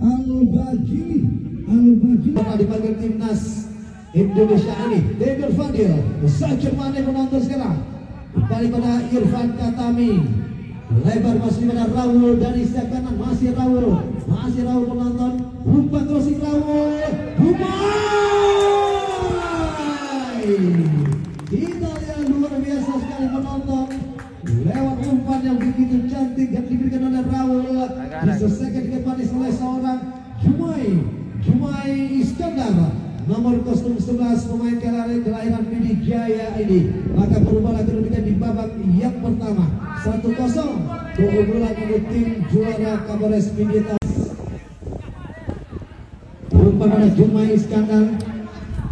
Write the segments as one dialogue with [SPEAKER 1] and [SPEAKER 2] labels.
[SPEAKER 1] Al-Baji dipanggil timnas Indonesia ini. David Fadil, Zakir Mane menonton sekarang. Kembali pada Irfan Katami. Lebar masih pada Raul dari setiap kanan, masih Raul menonton. Umpan crossing Raul. Kita lihat luar biasa sekali menonton. Lewat umpan yang begitu cantik yang diberikan oleh Raul, diselesaikan dengan manis oleh seorang Jumai Iskandar, nomor kostum 11, pemain kelahiran Pidi Jaya ini. Maka berubahlah kedudukan di babak yang pertama 1-0 keunggulan untuk tim juara Kapolres Pidita. Umpan pada Jumai Iskandar.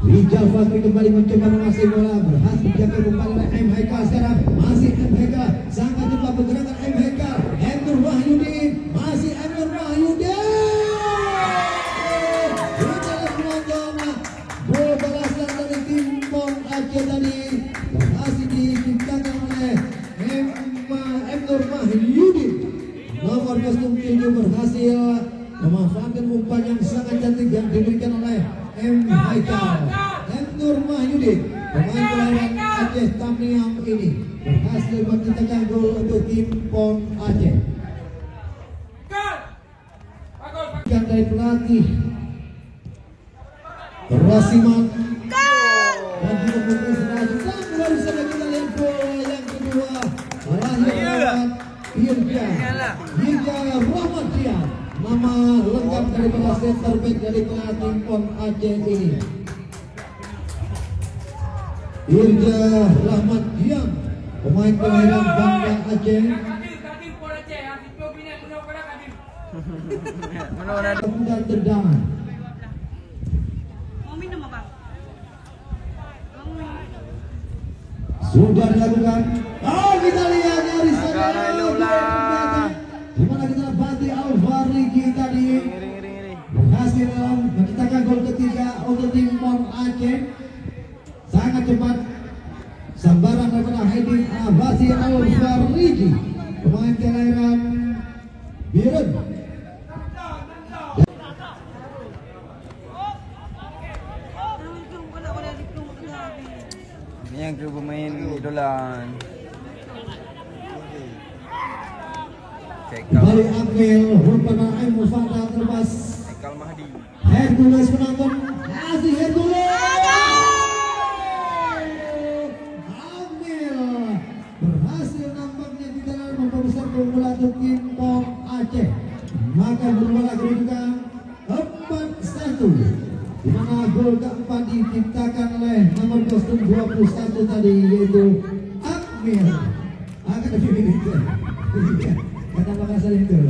[SPEAKER 1] Rijal Fakri kembali mencoba menguasai bola, berhasil dijaga kembali oleh M. Haikal. Sekarang masih M. Haikal, sangat cepat pergerakan M. Haikal. Emnur Wahyudin, masih Emnur Wahyudin. Kita menonton gol balasan dari tim Pon Aceh tadi, berhasil diciptakan oleh Emnur Wahyudin. Nomor kostum 7 berhasil memanfaatkan umpan yang sangat cantik yang diberikan oleh M. Haikal. Emnur Wahyudin, pemain kelahiran Aceh Tamiang ini, berhasil menciptakan gol untuk tim Pon Aceh. Yang dari pelatih Rasiman dan juga pemain dan baru saja kita lihat gol yang kedua Irja Rahmadian, nama lengkap daripada center back dari pelatih Pon Aceh ini. Irja Rahmadian, pemain kelahiran Banda Aceh. Dan tendangan. Sudah dilakukan. Oh, kita lihat dari sana. Di mana kita Bati Alvarigi tadi berhasil menciptakan gol ketiga untuk tim Pon Aceh. Sangat cepat sambaran daripada Haidin Bati Alvarigi, pemain kelahiran Biren.
[SPEAKER 2] Ini yang kedua pemain idola.
[SPEAKER 1] Kembali Akil, umpan Aim Mufadal terlepas.
[SPEAKER 2] Haikal Mahdi.
[SPEAKER 1] Hercules menonton, masih Hercules. Amil berhasil nampaknya di dalam memperbesar keunggulan untuk tim Pon Aceh. Maka berubahlah kedudukan 4-1. Di mana gol keempat diciptakan oleh nomor kostum 21 tadi, yaitu Amil. Akan lebih militer. Kata Makassar itu.